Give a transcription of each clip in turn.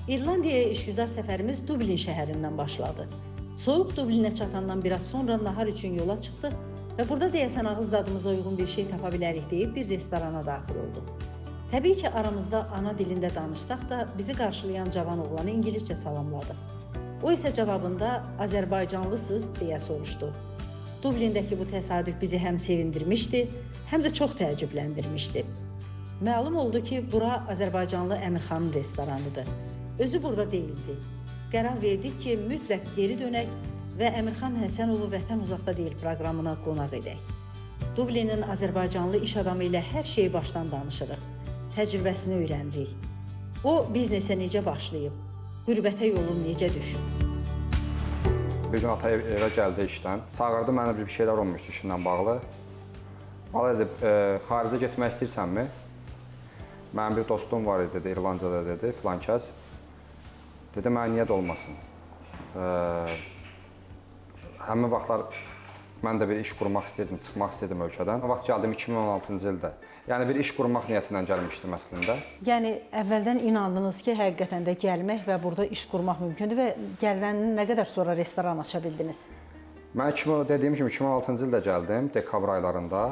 İrlandiyaya işgüzar səfərimiz Dublin şəhərindən başladı. Soyuq Dublinə çatandan biraz sonra nahar üçün yola çıxdıq və burada deyəsən ağız dadımıza uyğun bir şey tapa bilərik deyib bir restorana daxil olduq. Təbii ki, aramızda ana dilində danışsaq da bizi qarşılayan cavan oğlanı ingiliscə salamladı. O isə cavabında Azərbaycanlısınız deyə soruşdu. Dublindəki bu təsadüf bizi həm sevindirmişdi, həm də çox təəccübləndirmişdi. Məlum oldu ki, bura Azərbaycanlı Əmirxanın restoranıdır. Özü burada deyildi. Qərar verdik ki, mütləq geri dönək və Əmirxan Həsənovu Vətən Uzaqda deyil proqramına qonaq edək. Dublinin Azərbaycanlı iş adamı ilə hər şeyi başdan danışırıq, təcrübəsini öyrənirik. O, biznesə necə başlayıb, qürbətə yolu necə düşüb. Bir gün ata evə gəldi işdən. Çağırdı, mənə bir şeylər olmuşdu işimlə bağlı. Bala dedi, xaricə getmək istəyirsənmi? Mənim bir dostum var idi, dedi, İrlandiyada dedi, filan kəs. Dedi, mənə niyə də olmasın? Həmin vaxtlar mən də bir iş qurmaq istəyirdim, çıxmaq istəyirdim ölkədən. O vaxt gəldim 2016-cı ildə. Yəni bir iş qurmaq niyyəti ilə gəlmişdim əslində. Yəni əvvəldən inandınız ki, həqiqətən də gəlmək və burada iş qurmaq mümkündür və gələndən nə qədər sonra restoran aça bildiniz? Mən dediyim kimi 2016-cı ildə gəldim, dekabr aylarında.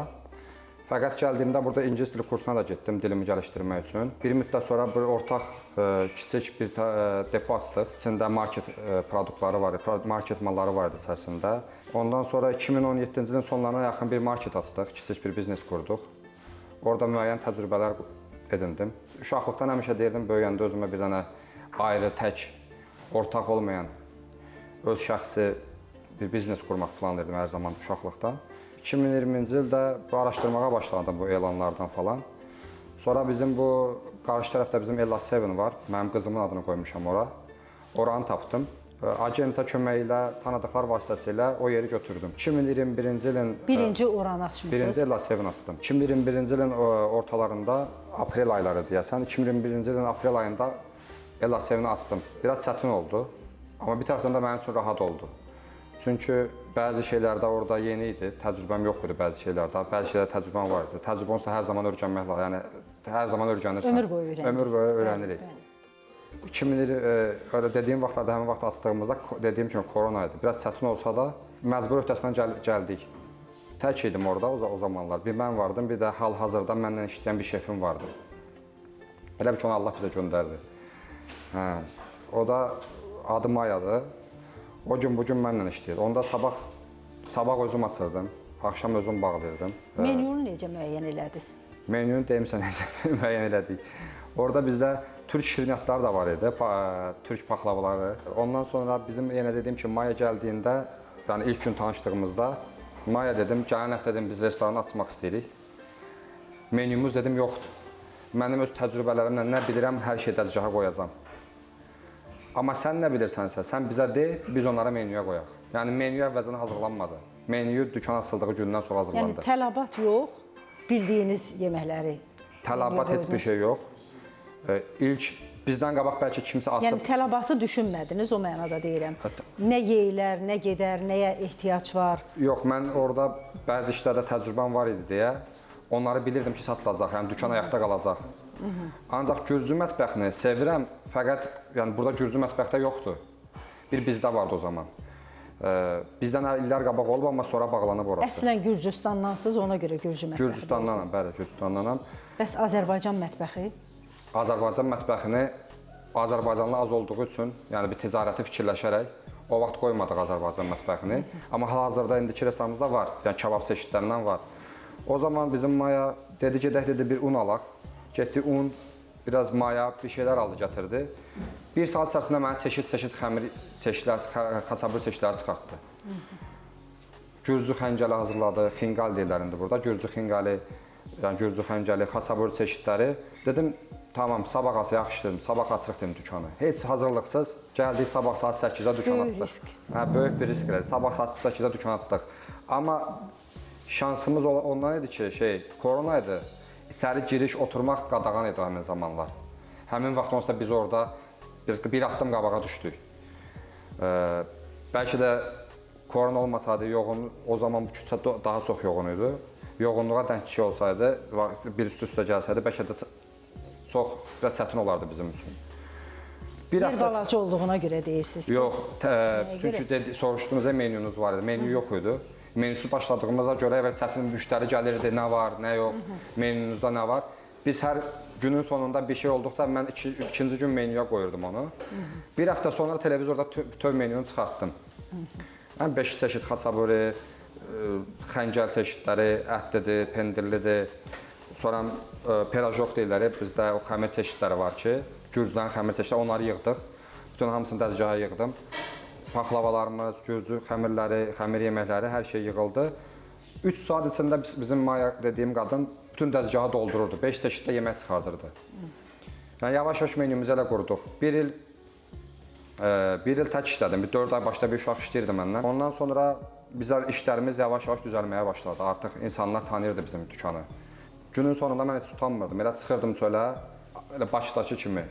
Fəqət gəldiyimdə burada ingilis dili kursuna da getdim, dilimi gəlişdirmək üçün. Bir müddət sonra bir ortaq kiçik bir depo açdıq. İçində market produktları var idi, market malları var idi içərisində. Ondan sonra 2017-ci ilin sonlarına yaxın bir market açdıq, kiçik bir biznes qurduq. Orada müəyyən təcrübələr edindim. Uşaqlıqdan həmişə deyirdim, böyüyəndə özümə bir dənə ayrı, tək, ortaq olmayan, öz şəxsi bir biznes qurmaq planlayırdım hər zaman uşaqlıqdan. 2020-ci ildə bu araşdırmağa başladım bu elanlardan falan. Sonra bizim bu qarşı tərəfdə bizim Ella Seven var. Mənim qızımın adını qoymuşam ora. Oranı tapdım. Agentə köməyi ilə, tanıdıqlar vasitəsilə o yeri götürdüm. 2021-ci ilin Birinci oranı açmışsınız. Birinci Ella Seven açdım. 2021-ci ilin ortalarında, aprel ayları deyəsən, 2021-ci ilin aprel ayında Ella Seven açdım. Biraz çətin oldu, amma bir tərəfdən də mənim üçün rahat oldu. Çünki bəzi şeylərdə orada yeni idi, təcrübəm yox idi bəzi şeylərdə, bəzi şeylərdə təcrübəm var idi. Təcrübə onsuz da hər zaman öyrənmək lazım, yəni hər zaman öyrənirsən. Ömür boyu öyrənirik. Ömür boyu öyrənirik. 2000 dediyim vaxtlarda, həmin vaxt açdığımızda dediyim kimi korona idi. Biraz çətin olsa da məcbur öhdəsindən gəldik. Tək idim orada o zamanlar. Bir mən vardım, bir də hal-hazırda məndən işləyən bir şefim vardı. Elə bir ki, onu Allah bizə göndərdi. O da adı Mayadır. O gün bugün mənlə işləyir. Onda sabah özüm açırdım, axşam özüm bağlayırdım. Menyunu necə müəyyən elədiniz? Menyunu deyimsə necə müəyyən elədik. Orada bizdə türk şirniyyatları da var idi, türk paxlavaları. Ondan sonra bizim yenə dediyim ki, Maya gəldiyində, yəni ilk gün tanışdığımızda Maya dedim, gələn həftə dedim biz restoranı açmaq istəyirik. Menyumuz dedim yoxdur. Mənim öz təcrübələrimlə nə bilirəm, hər şey dəzgaha qoyacam. Amma sən nə bilirsənsə, sən bizə de, biz onlara menyuya qoyaq. Yəni menyu əvvəlcədən hazırlanmadı. Menyu dükan açıldığı gündən sonra hazırlandı. Yəni tələbat yox, bildiyiniz yeməkləri. Tələbat heç bir şey yox. İlk bizdən qabaq bəlkə kimsə açıb... Yəni tələbatı düşünmədiniz, o mənada deyirəm. Nə yeyilər, nə gedər, nəyə ehtiyac var? Yox, mən orada bəzi işlərdə təcrübəm var idi deyə onları bilirdim ki, satılacaq, yəni dükan ayaqda qalacaq. Ancaq Gürcü mətbəxini sevirəm, fəqət yəni burada Gürcü mətbəxdə yoxdur. Bir bizdə vardı o zaman. Bizdən illər qabaq olub, amma sonra bağlanıb orası. Əslən Gürcüstandansınız, ona görə Gürcü mətbəxi. Gürcüstandanam, bəli, Gürcüstandanam. Bəs Azərbaycan mətbəxi? Azərbaycan mətbəxini Azərbaycanlı az olduğu üçün, yəni bir ticarəti fikirləşərək o vaxt qoymadıq Azərbaycan mətbəxini. Amma hal-hazırda indiki restoranımızda var, yəni kabab çeşidlərindən var. O zaman bizim Maya dedi, gedək dedi bir un alaq. Getdi un, biraz maya, bir şeylər aldı, gətirdi. Bir saat içərisində mənə çeşid xəmir çeşidlər, xaçabur çeşidləri çıxartdı. Gürcü xəncəli hazırladı, xinqal deyirlər indi burada. Gürcü xinqali, yəni Gürcü xəncəli, xaçabur çeşidləri. Dedim, tamam, sabah açıq, yaxşı dedim, sabah açırıq dedim dükanı. Heç hazırlıqsız, gəldik sabah saat 8-də dükan açdıq. Böyük risk. Böyük bir risk elədi. Sabah saat 8-də dükan açdıq. Amma şansımız ondan idi ki, korona idi. İçəri giriş, oturmaq qadağan idi həmin zamanlar. Həmin vaxt onsuz da biz orada bir addım qabağa düşdük. Bəlkə də korona olmasaydı, o zaman bu küçə daha çox yoğun idi. Yoğunluğa denk kişi olsaydı, bir üst-üstə gəlsəydi, bəlkə də çox biraz çətin olardı bizim üçün. Bir Bir balaca olduğuna görə deyirsiniz. Yox, çünki soruşduğunuz menyunuz var idi. Menyu yox idi. Menüsü başladığımıza görə əvvəl çətin müştəri gəlirdi, nə var, nə yox, menyunuzda nə var. Biz hər günün sonunda bir şey olduqsa mən ikinci gün menyuya qoyurdum onu. Bir həftə sonra televizorda bütöv menyunu çıxartdım. 5 çeşid xaçaburi, xəncəl çeşidləri, ətlidir, pendirlidir. Sonra pirajok deyirlər, bizdə o xəmir çeşidləri var ki, Gürcülərin xəmir çeşidləri, onları yığdıq. Bütün hamısını dəzgaha yığdım. Paxlavalarımız, gürcü xəmirləri, xəmir yeməkləri, hər şey yığıldı. 3 saat içində bizim Maya dediyim qadın bütün dəzgahı doldururdu. 5 çeşiddə yemək çıxardırdı. Yəni, yavaş-yavaş menyumuzu elə qurduq. Bir il tək işlədim. 4 ay başda bir uşaq işləyirdi məndən. Ondan sonra bizə işlərimiz yavaş-yavaş düzəlməyə başladı. Artıq insanlar tanıyırdı bizim dükanı. Günün sonunda mən heç utanmırdım. Elə çıxırdım çölə, elə Bakıdakı kimi.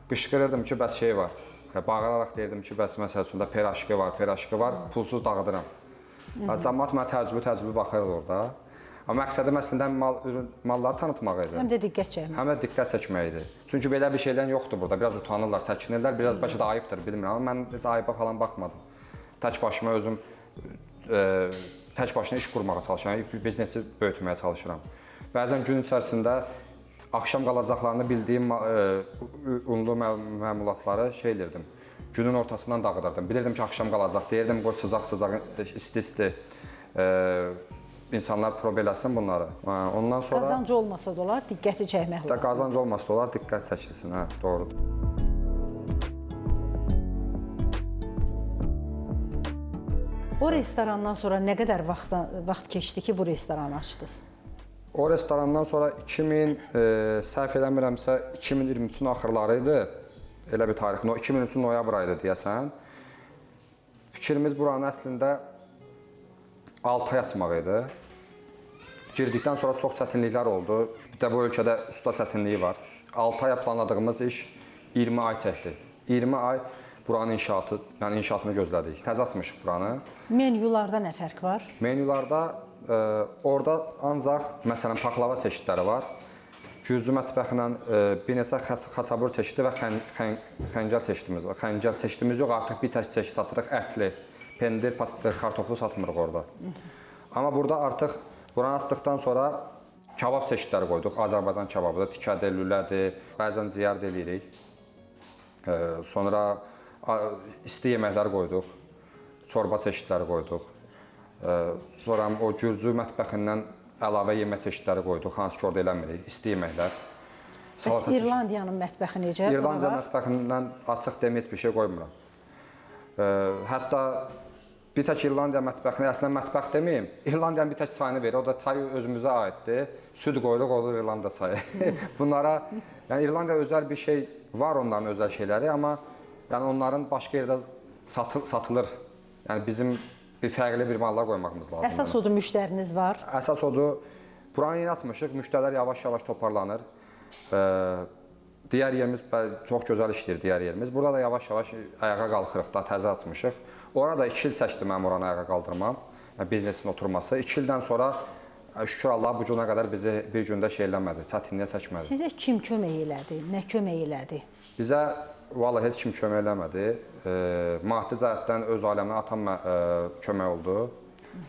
Qışqırırdım ki, bəs şey var. Bağıraraq deyirdim ki, bəs məsəl üçün də peraşki var, pulsuz dağıdıram. Cəmaət mənə təəccübü baxırdı orada. Amma məqsədim əslində malları tanıtmaq idi. Həm də diqqət çəkmək. Həm də diqqət çəkmək idi. Çünki belə bir şeydən yoxdur burada. Biraz utanırlar, çəkinirlər. Biraz bəlkə də ayıbdır, bilmirəm. Amma mən heç ayıba falan baxmadım. Tək başıma özüm tək başına iş qurmağa çalışıram. Biznesi böyütməyə çalışıram. Bəzən gün içərisində axşam qalacaqlarını bildiyim unlu məmulatları şey edirdim. Günün ortasından dağıdırdım. Bilirdim ki, axşam qalacaq. Deyirdim, qoy sıcaq-sıcaq, isti-isti insanlar prob eləsin bunları. Ondan sonra... Qazancı olmasa da olar, diqqəti çəkmək lazım. Qazancı olmasa da olar, diqqət çəkilsin. Hə, doğrudur. O restorandan sonra nə qədər vaxt keçdi ki, bu restoranı açdınız? O restorandan sonra səhv eləmirəmsə 2023-ün axırları idi. Elə bir tarix. 2023 noyabr ayı idi deyəsən. Fikrimiz buranın əslində 6 ay açmaq idi. Girdikdən sonra çox çətinliklər oldu. Bir də bu ölkədə usta çətinliyi var. 6 aya planladığımız iş 20 ay çəkdi. 20 ay buranın inşaatını gözlədik. Təzə açmışıq buranı. Menyularda nə fərq var? Menyularda orada ancaq məsələn paxlava çeşidləri var. Gürcü mətbəxindən bir neçə xaçabur çeşidi və xəncəl çeşidimiz var. Xəncəl çeşidimiz yox, artıq bir tək çeşid satırıq, ətli, pendir, kartoflu satmırıq orada. Amma burada artıq buranı açdıqdan sonra kabab çeşidləri qoyduq. Azərbaycan kababıdır, tikədir, lülədir, bəzən ziyar eləyirik. Sonra isti yeməklər qoyduq, çorba çeşidləri qoyduq. Sonra o gürcü mətbəxindən əlavə yemək çeşidləri qoyduq, hansı ki orada eləmirik, isti yeməklər. Bəs İrlandiyanın mətbəxi necə? İrlandiya mətbəxindən açıq demə heç bir şey qoymuram. Hətta bir tək İrlandiya mətbəxini, əslində mətbəx deməyim, İrlandiyanın bir tək çayını verir, o da çay özümüzə aiddir. Süd qoyuruq, olur İrlandiya çayı. Bunlara, yəni İrlandiya özəl bir şey var, onların özəl şeyləri, amma yəni onların başqa yerdə satılır. Yəni bizim bir fərqli bir mallar qoymağımız lazımdır. Əsas odur müştəriniz var? Əsas odur, buranı yeni açmışıq, müştərilər yavaş-yavaş toparlanır. Digər yerimiz çox gözəl işləyir, digər yerimiz. Burada da yavaş-yavaş ayağa qalxırıq da, təzə açmışıq. Orada 2 il çəkdi mənim oranı ayağa qaldırmam, biznesin oturması. 2 ildən sonra şükür Allah bu günə qədər bizi bir gündə şey eləmədi, çətinliyə çəkmədi. Sizə kim kömək elədi, nə kömək elədi? Bizə vallahi heç kim kömək eləmədi. Maddi cəhətdən öz ailəmdən atam kömək oldu.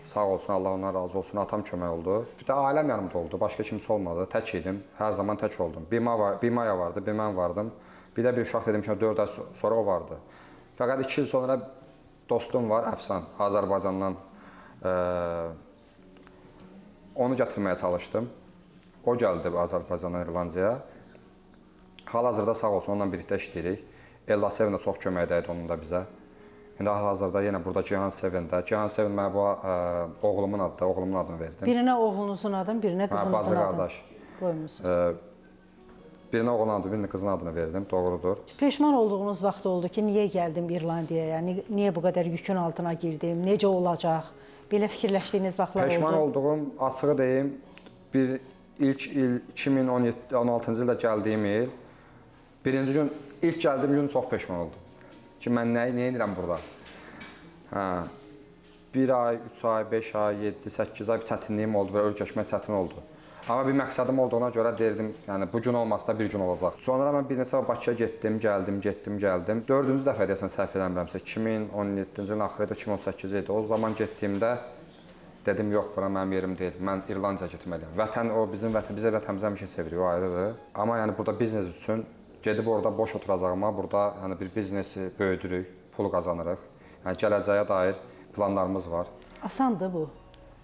Sağ olsun, Allah ondan razı olsun, atam kömək oldu. Bir də ailəm yanımda oldu, başqa kimsə olmadı. Tək idim, hər zaman tək oldum. Bir Maya vardı, bir mən vardım. Bir də bir uşaq dedim ki, 4 ay sonra o vardı. Fəqət 2 il sonra dostum var, Əfsan, Azərbaycandan. Onu gətirməyə çalışdım. O gəldi Azərbaycandan İrlandiyaya. Hal-hazırda sağ olsun, onunla birlikdə işləyirik. Elda Sevin də çox kömək edəydi onun da bizə. İndi hal-hazırda yenə burada Cihan Sevində. Cihan Sevin mənə bu oğlumun adını verdim. Birinə oğlunuzun adını, birinə qızınızın adını qoymusunuz. Birinə oğlun adını, birinə qızın adını verdim, doğrudur. Peşman olduğunuz vaxt oldu ki, niyə gəldim İrlandiyaya, niyə bu qədər yükün altına girdim, necə olacaq? Belə fikirləşdiyiniz vaxtlar oldu? Peşman olduğum, açığı deyim, ilk il 2016-cı ildə gəldiyim il, birinci gün, ilk gəldiyim gün çox peşman oldum. Ki, mən nə edirəm burada? 1 ay, 3 ay, 5 ay, 7, 8 ay bir çətinliyim oldu və öyrəşmək çətin oldu. Amma bir məqsədim olduğuna görə deyirdim, yəni bu gün olmasa da bir gün olacaq. Sonra mən bir neçə Bakıya getdim, gəldim. 4-cü dəfə deyəsən səhv eləmirəmsə 2017-ci ilin axırı idi, 2018 idi. O zaman getdiyimdə dedim yox, bura mənim yerim deyil. Mən İrlandiyaya getməliyəm. Vətən o bizim bizə vətənimizi həmişə sevirik, o ayrıdır. Amma yəni burada biznes üçün gedib orada boş oturacağıma, burada yəni bir biznesi böyüdürük, pul qazanırıq. Yəni gələcəyə dair planlarımız var. Asandır bu.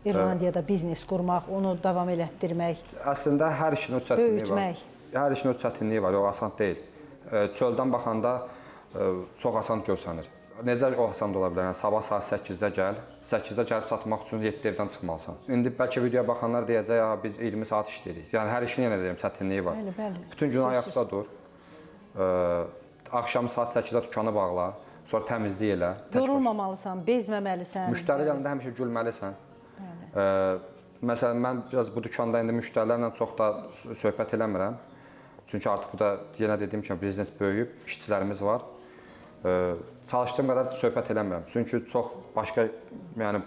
İrlandiyada biznes qurmaq, onu davam elətdirmək. Əslində hər işin öz çətinliyi var. Böyütmək. Hər işin öz çətinliyi var, o asan deyil. Çöldən baxanda çox asan görsənir. Necə o asan da ola bilər? Yəni sabah saat 8-də gəl, 8-də gəlib çatmaq üçün 7-də evdən çıxmalısan. İndi bəlkə videoya baxanlar deyəcək, ya biz 20 saat işləyirik. Yəni hər işin yenə deyirəm çətinliyi var. Bəli. Bütün gün ayaqda dur. Axşam saat 8-də dükanı bağla, sonra təmizlik elə. Yorulmamalısan, bezməməlisən. Müştəri yanında həmişə gülməlisən. Məsələn, mən biraz bu dükanda indi müştərilərlə çox da söhbət eləmirəm. Çünki artıq bu da yenə dediyim kimi biznes böyüyüb, işçilərimiz var. Çalışdığım qədər söhbət eləmirəm. Çünki çox başqa, yəni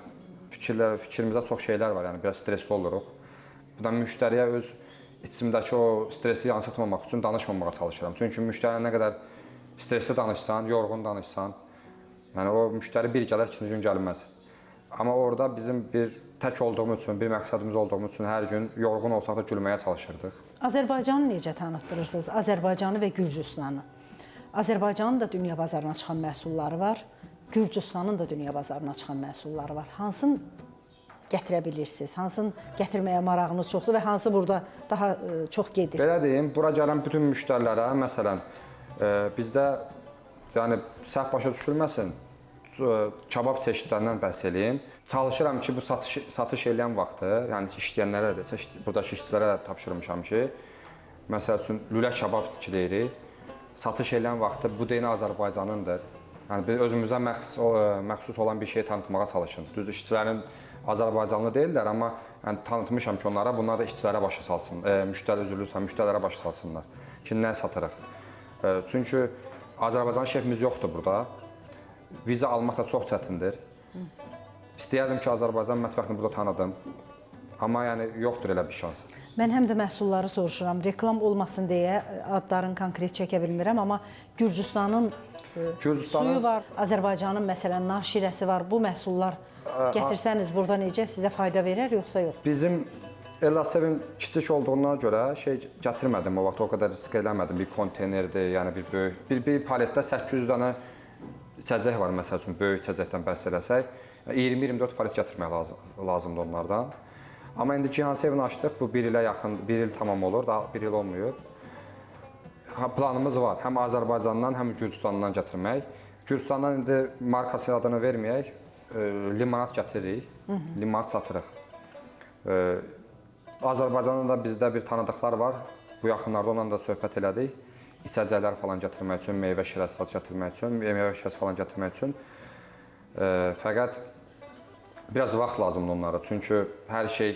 fikrimizdə çox şeylər var, yəni biraz stresli oluruq. Bu da müştəriyə öz içimdəki o stresi yansıtmamaq üçün danışmamağa çalışıram. Çünki müştəriyə nə qədər stresli danışsan, yorğun danışsan, yəni o müştəri bir gələr, ikinci gün gəlməz. Amma orada bizim bir tək olduğumuz üçün, bir məqsədimiz olduğumuz üçün hər gün yorğun olsaq da gülməyə çalışırdıq. Azərbaycanı necə tanıtdırırsınız? Azərbaycanı və Gürcüstanı. Azərbaycanın da dünya bazarına çıxan məhsulları var. Gürcüstanın da dünya bazarına çıxan məhsulları var. Hansını gətirə bilirsiniz? Hansını gətirməyə marağınız çoxdur və hansı burada daha çox gedir? Belə deyim, bura gələn bütün müştərilərə, məsələn, bizdə yəni səhv başa düşülməsin, kabab çeşidlərindən bəhs eləyim. Çalışıram ki, bu satış eləyən vaxtı, yəni işləyənlərə də, buradakı işçilərə də tapşırmışam ki, məsəl üçün lülə kabab deyirik. Satış eləyən vaxtı bu deyini Azərbaycanındır. Yəni biz özümüzə məxsus olan bir şey tanıtmağa çalışın. Düz işçilərin Azərbaycanlı deyirlər, amma yəni tanıtmışam ki, onlara bunlar da işçilərə başa salsın, müştərilərə başa salsınlar ki, nə satırıq. Çünki Azərbaycan şefimiz yoxdur burada. Viza almaq da çox çətindir. İstəyərdim ki, Azərbaycan mətbəxini burada tanıdım. Amma yəni yoxdur elə bir şans. Mən həm də məhsulları soruşuram. Reklam olmasın deyə adlarını konkret çəkə bilmirəm, amma Gürcüstanın suyu var, Azərbaycanın məsələn nar şirəsi var. Bu məhsullar gətirsəniz burada necə sizə fayda verər yoxsa yox? Bizim Ellasevin kiçik olduğuna görə şey gətirmədim o vaxt, o qədər risk eləmədim. Bir konteynerdir, yəni bir böyük. Bir paletdə 800 dənə içəcək var, məsəl üçün böyük içəcəkdən bəhs eləsək. 20-24 palet gətirmək lazımdır onlardan. Amma indi Cihansevini açdıq, bu 1 ilə yaxın, 1 il tamam olur, daha 1 il olmayıb. Planımız var, həm Azərbaycandan, həm Gürcüstandan gətirmək. Gürcüstandan indi markası adını verməyək, limonad gətiririk, limonad satırıq. Azərbaycandan da bizdə bir tanıdıqlar var, bu yaxınlarda onunla da söhbət elədik. İçəcəklər falan gətirmək üçün, meyvə şirəsi gətirmək üçün, meyvə şirəsi falan gətirmək üçün. Fəqət biraz vaxt lazımdır onlara, çünki hər şey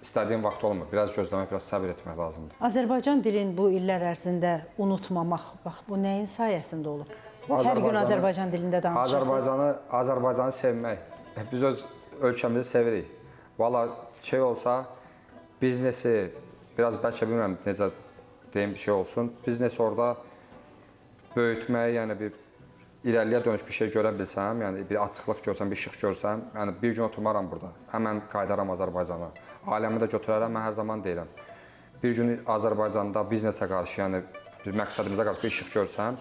istədiyin vaxt olmur. Biraz gözləmək, biraz səbir etmək lazımdır. Azərbaycan dilini bu illər ərzində unutmamaq, bax bu nəyin sayəsində olub? Hər gün Azərbaycan dilində danışırsınız. Azərbaycanı sevmək. Biz öz ölkəmizi sevirik. Valla şey olsa, biznesi, biraz bəlkə bilmirəm necə deyim bir şey olsun, biznesi orada böyütmək, yəni bir irəliyə dönüş bir şey görə bilsəm, yəni bir açıqlıq görsəm, bir işıq görsəm, yəni bir gün oturmaram burada. Həmən qaydaram Azərbaycana. Ailəmi də götürərəm, mən hər zaman deyirəm. Bir gün Azərbaycanda biznesə qarşı, yəni bir məqsədimizə qarşı bir işıq görsəm,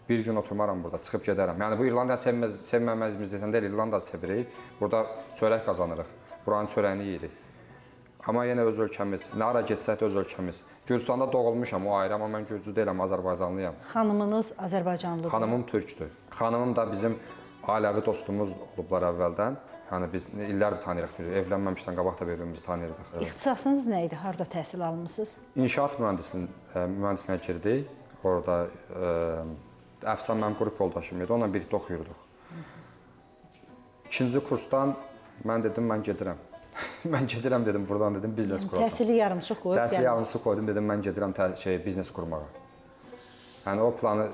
bir gün oturmaram burada, çıxıb gedərəm. Yəni bu İrlandiyanı sevməməyimizdən deyil, İrlandiyanı sevirik. Burada çörək qazanırıq, buranın çörəyini yeyirik. Amma yenə öz ölkəmiz, nə ara getsək də öz ölkəmiz. Gürcüstanda doğulmuşam, o ayrı, amma mən Gürcü deyiləm, Azərbaycanlıyam. Xanımınız Azərbaycanlıdır. Xanımım türkdür. Xanımım da bizim ailəvi dostumuz olublar əvvəldən. Yəni biz illərdir tanıyırıq, evlənməmişdən qabaq da birbirimizi tanıyırdıq. İxtisasınız nə idi? Harda təhsil almısınız? İnşaat mühəndisinə girdik. Orada Əfsan mənim qrup yoldaşım idi, onunla birlikdə oxuyurduq. İkinci kursdan mən dedim, mən gedirəm. Mən gedirəm dedim, buradan dedim, biznes quracam. Təhsili yarımçıq qoyub gəlmişsiniz. Təhsili yarımçıq qoydum, dedim, mən gedirəm biznes qurmağa. Yəni o planı,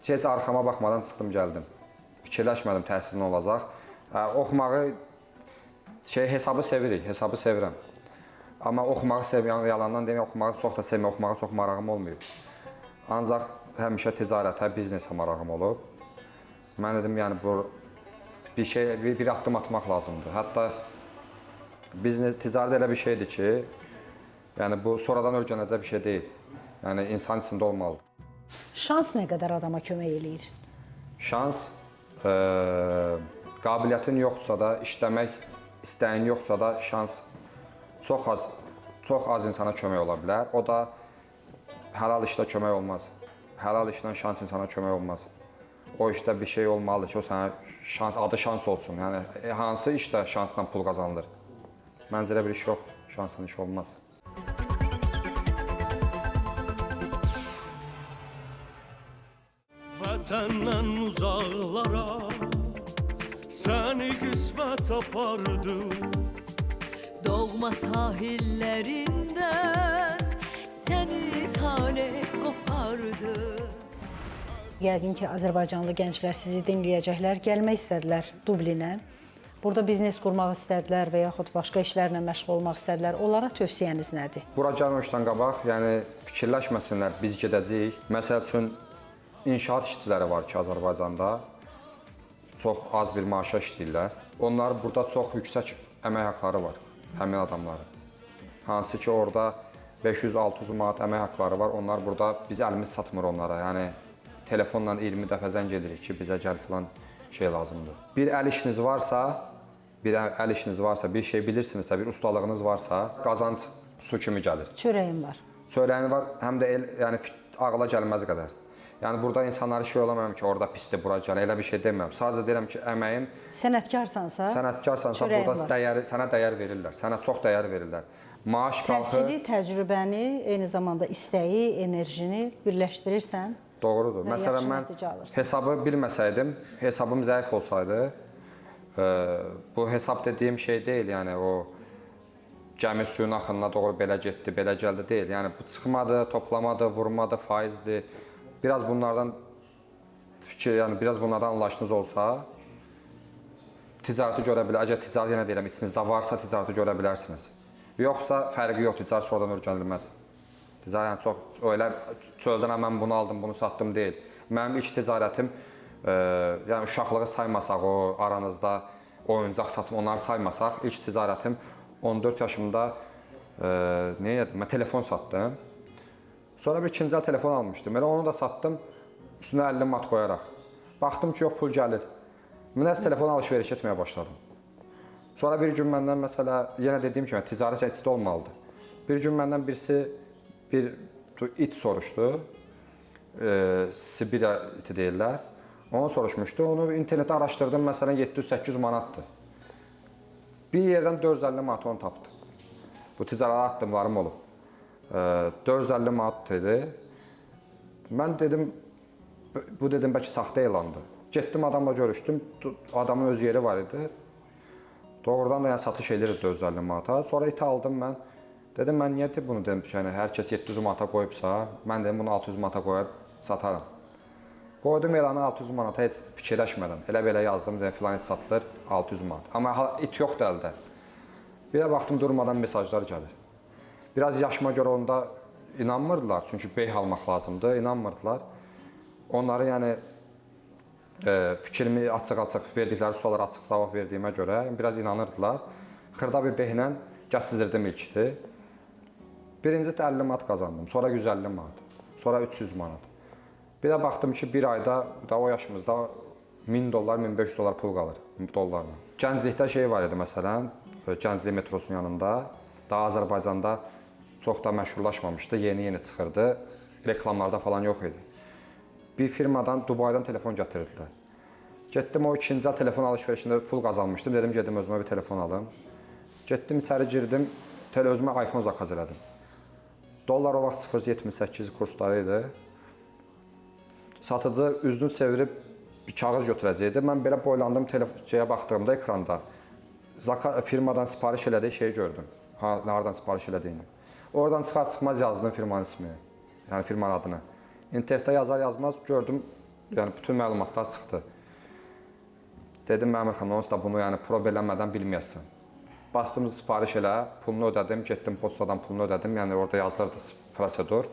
heç arxama baxmadan çıxdım, gəldim. Fikirləşmədim təhsilin olacaq. Oxumağı, hesabı sevirik, hesabı sevirəm. Amma oxumağı sevməyən, yalandan deməyəm, oxumağı çox da sevməyəm, oxumağa çox marağım olmayıb. Ancaq həmişə ticarətə, biznesə marağım olub. Mən dedim, yəni bu bir addım atmaq lazımdır. Hətta biznes, ticarət elə bir şeydir ki, yəni bu sonradan öyrənəcək bir şey deyil. Yəni insan içində olmalıdır. Şans nə qədər adama kömək eləyir? Şans, qabiliyyətin yoxdursa da, işləmək istəyin yoxdursa da şans çox az insana kömək ola bilər. O da halal işdə kömək olmaz. Halal işlə şans insana kömək olmaz. O işdə bir şey olmalıdır ki, o sənə şans, adı şans olsun. Yəni hansı işdə şansla pul qazanılır? Məncə elə bir iş yoxdur, şansın iş olmaz. Vətəndən uzaqlara səni qismət apardı. Doğma sahillerinden səni tale qopardı. Yəqin ki, Azərbaycanlı gənclər sizi dinləyəcəklər, gəlmək istədilər Dublinə. Burada biznes qurmaq istədilər və yaxud başqa işlərlə məşğul olmaq istədilər. Onlara tövsiyəniz nədir? Bura gəlməmişdən qabaq, yəni fikirləşməsinlər, biz gedəcəyik. Məsəl üçün, inşaat işçiləri var ki, Azərbaycanda çox az bir maaşa işləyirlər. Onlar burada çox yüksək əmək haqqları var, həmin adamların. Hansı ki, orada 500-600 manat əmək haqqları var, onlar burada, biz əlimiz çatmır onlara. Yəni, telefonla 20 dəfə zəng edirik ki, bizə gəl filan şey lazımdır. Bir əl işiniz varsa, bir şey bilirsinizsə, bir ustalığınız varsa, qazanc su kimi gəlir. Çörəyin var. Çörəyin var, həm də yəni, ağla gəlməz qədər. Yəni, burada insanları şey olamıyorum ki, orada pisdir, bura gəl, elə bir şey demirəm. Sadəcə deyirəm ki, əməyin... Sənətkarsansa, burada sənə dəyər verirlər, sənə çox dəyər verirlər. Maaş qalxır... Təhsili, təcrübəni, eyni zamanda istəyi, enerjini birləşdirirsən. Doğrudur. Məsələn, mən hesabı bilməsəydim, hesabım zəif olsaydı, bu hesab dediyim şey deyil, yəni o gəmi suyun axınına doğru belə getdi, belə gəldi deyil. Yəni bu çıxmadı, toplamadı, vurmadı, faizdir. Biraz bunlardan anlayışınız olsa, ticarəti görə bilər. Əgər ticarət yenə deyirəm, içinizdə varsa ticarəti görə bilərsiniz. Yoxsa fərqi yoxdur, ticarət sonradan öyrənilməz. Ticarət yəni çox, öyle çöldən mən bunu aldım, bunu satdım deyil. Mənim ilk ticarətim, yəni uşaqlığı saymasaq, o aranızda oyuncaq satım, onları saymasaq, ilk ticarətim 14 yaşımda mən telefon satdım. Sonra bir ikinci telefon almışdım. Elə onu da satdım, üstünə 50 mat qoyaraq. Baxdım ki, yox, pul gəlir. Mən telefon alış-veriş etməyə başladım. Sonra bir gün məndən, məsələ, yenə dediyim kimi, ticarət içdə olmalıdır. Bir gün məndən birisi bir it soruşdu, Sibirya iti deyirlər. Onu soruşmuşdu, onu internetdə araşdırdım, məsələn 700-800 manatdır. Bir yerdən 450 manat onu tapdım. Bu ticarət addımlarım olub. 450 manat dedi. Mən dedim, bu dedim, bəlkə saxta elandır. Getdim adamla görüşdüm, adamın öz yeri var idi. Doğrudan da yəni satış edirdi 450 manata. Sonra iti aldım mən. Dedim, mən niyə bunu dedim ki, yəni, hər kəs 700 manata qoyubsa, mən dedim, bunu 600 manata qoyub satarım. Qoydum elanı 600 manata heç fikirləşmədən. Elə-belə yazdım, dedim, filan it satılır 600 manat. Amma it yoxdur əldə. Bir də baxdım, durmadan mesajlar gəlir. Biraz yaşıma görə onda inanmırdılar, çünki beyh almaq lazımdır, inanmırdılar. Onları, yəni, fikrimi açıq-açıq, verdikləri suallara açıq cavab verdiyimə görə biraz inanırdılar. Xırda bir beyhlə gətirirdim ilkdi. Birinci 50 manat qazandım, sonra 150 manat, sonra 300 manat. Bir də baxdım ki, bir ayda, o yaşımızda 1000 dollar, 1500 dollar pul qalır dollarla. Gənclikdə şey var idi, məsələn, Gənclik metrosunun yanında, daha Azərbaycanda çox da məşhurlaşmamışdı, yeni çıxırdı, reklamlarda falan yox idi. Bir firmadan, Dubaydan telefon gətirirdilər. Getdim, o ikinci telefon alış-verişində pul qazanmışdım, dedim, gedim özümə bir telefon alım. Getdim, içəri girdim, özümə iPhone zakaz elədim. Dollar o vaxt 0.78 kursları idi. Satıcı üzünü çevirib bir kağız götürəcəkdi. Mən belə boylandım, şeyə baxdığımda ekranda firmadan sipariş elədiyi şeyi gördüm. Nereden sipariş elədiyini. Oradan çıxar-çıxmaz yazdım firmanın ismini, yəni firmanın adını. İnternetdə yazar-yazmaz gördüm, yəni bütün məlumatlar çıxdı. Dedim, Məmir xanım, onsuz da bunu yəni prob eləmədən bilməyəsən. bastım sifariş elə, pulunu ödədim, getdim poçtadan pulunu ödədim. Yəni orada yazılırdı prosedur.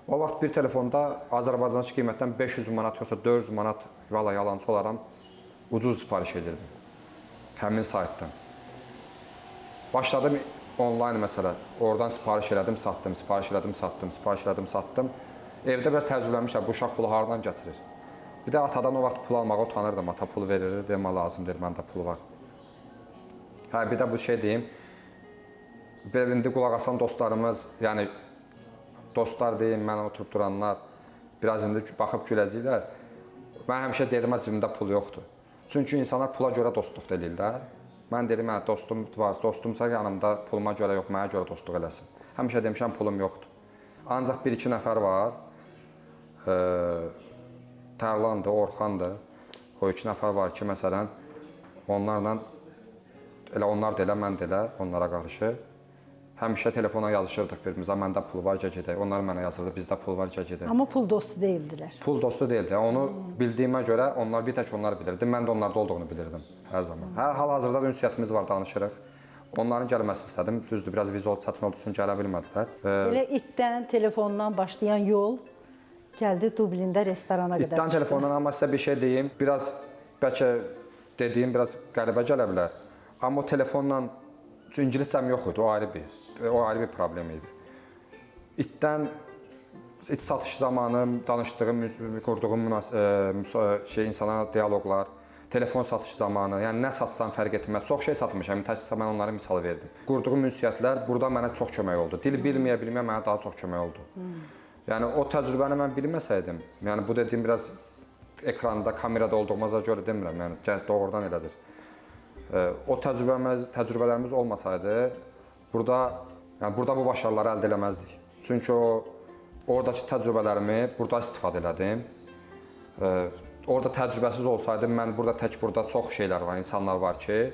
O vaxt bir telefonda Azərbaycançı qiymətdən 500 manat yoxsa 400 manat valla yalancı olaram ucuz sifariş edirdim. Həmin saytdan. Başladım onlayn məsələ. Oradan sifariş elədim, satdım, sifariş elədim, satdım, sifariş elədim, satdım. Evdə biraz təcrübələnmişəm, bu uşaq pulu haradan gətirir? Bir də atadan o vaxt pul almağa utanırdım, ata pulu verir, demə lazımdır, məndə pul var. Hə, bir də bu şey deyim, indi qulaq asan dostlarımız, yəni dostlar deyim, mənə oturub duranlar, biraz indi baxıb güləcəklər. Mən həmişə deyirəm, cibimdə pul yoxdur. Çünki insanlar pula görə dostluq edirlər. Mən dedim, dostum var, dostumsa yanımda puluma görə yox, mənə görə dostluq eləsin. Həmişə demişəm, pulum yoxdur. Ancaq bir-iki nəfər var, Tərlandır, Orxandır. O 2 nəfər var ki, məsələn, onlarla, elə onlar da elə, mən də elə, onlara qarşı. Həmişə telefona yazışırdıq birimizə, məndə pul var, gedək. Onlar mənə yazırdı, bizdə pul var, gedək. Amma pul dostu deyildilər. Pul dostu deyildi. Onu bildiyimə görə onlar bir tək onlar bilirdi. Mən də onlarda olduğunu bilirdim hər zaman. Hal-hazırda da ünsiyyətimiz var, danışırıq. Onların gəlməsini istədim. Düzdür, biraz vizual çətin olduğu üçün gələ bilmədilər. Elə itdən, telefondan başlayan yol gəldi Dublində restorana qədər. İtdən telefondan, amma sizə bir şey deyim. Biraz, bəlkə dediyim biraz qəribə gələ bilər. Amma o telefonla, ingiliscəm yox idi, o ayrı bir problem idi. İtdən, it satış zamanı danışdığım, qurduğum insanlarla diyaloqlar, telefon satış zamanı, yəni nə satsam fərq etməz. Çox şey satmışam, təkcə mən onlara misal verdim. Qurduğum ünsiyyətlər burada mənə çox kömək oldu. Dil bilməyə mənə daha çox kömək oldu. Yəni o təcrübəni mən bilməsəydim, yəni bu dediyim biraz ekranda, kamerada olduğumuza görə demirəm, yəni doğrudan elədir. O təcrübələrimiz olmasaydı, burada bu başarıları əldə eləməzdik. Çünki oradakı təcrübələrimi burada istifadə elədim. Orada təcrübəsiz olsaydım, mən burada çox şeylər var, insanlar var ki,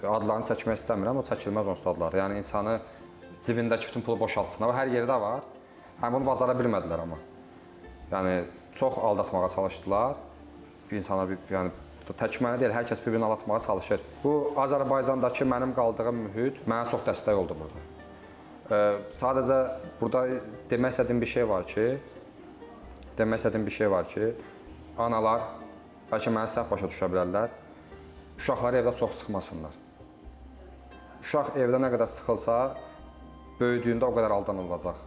adlarını çəkmək istəmirəm, o çəkilməz onsuz adları. Yəni insanı cibindəki bütün pulu boşaltsınlar, o hər yerdə var. Bunu bacara bilmədilər amma. Yəni çox aldatmağa çalışdılar. İnsanlar yəni tək mənə deyil, hər kəs bir-birini aldatmağa çalışır. Bu Azərbaycandakı mənim qaldığım mühit mənə çox dəstək oldu burada. Sadəcə burada demək istədiyim bir şey var ki, analar bəlkə məni səhv başa düşə bilərlər. Uşaqları evdə çox sıxmasınlar. Uşaq evdə nə qədər sıxılsa, böyüdüyündə o qədər aldanılacaq.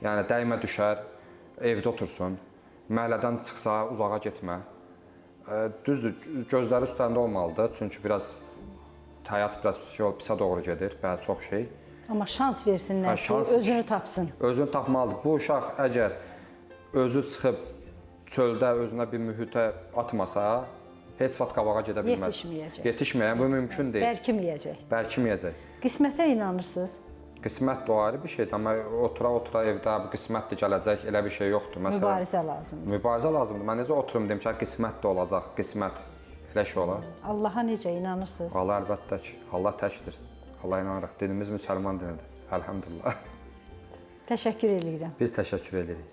Yəni dəymə düşər, evdə otursun, məhəllədən çıxsa uzağa getmə. Düzdür, gözləri üstlərində olmalıdır, çünki həyat biraz pisə doğru gedir, çox şey. Amma şans versinlər ki, özünü tapsın. Özünü tapmalıdır. Bu uşaq əgər özü çıxıb çöldə özünə bir mühitə atmasa, heç vaxt qabağa gedə bilməz. Yetişməyəcək, bu mümkün deyil. Bərkiməyəcək. Qismətə inanırsınız? Qismət də o ayrı bir şeydir, amma otura evdə bu qismətdir gələcək, elə bir şey yoxdur. Mübarizə lazımdır. Mübarizə lazımdır. Mən necə oturum deyim ki, qismət də olacaq, qismət elə şey olar. Allaha necə inanırsınız? Allah əlbəttə ki, Allah təkdir. Allah inanırıq. Dinimiz müsəlman dinidir. Əlhəmdülillah. Təşəkkür edirəm. Biz təşəkkür edirik.